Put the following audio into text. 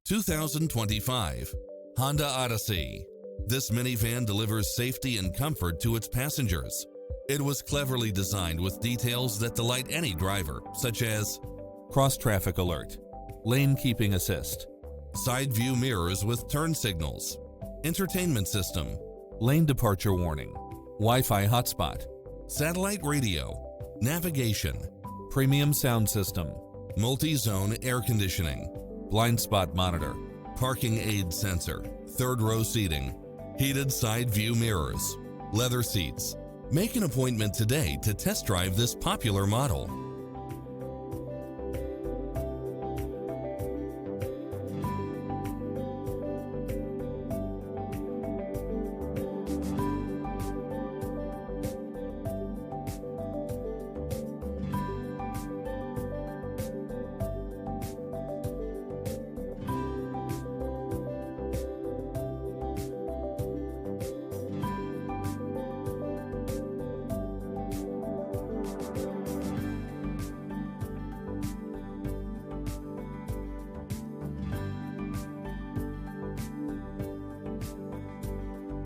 2025 Honda Odyssey. This minivan delivers safety and comfort to its passengers. It was cleverly designed with details that delight any driver, such as cross-traffic alert, lane keeping assist, side view mirrors with turn signals, entertainment system, lane departure warning, Wi-Fi hotspot, satellite radio, navigation, premium sound system, multi-zone air conditioning, blind spot monitor, parking aid sensor, third row seating, heated side view mirrors, leather seats. Make an appointment today to test drive this popular model.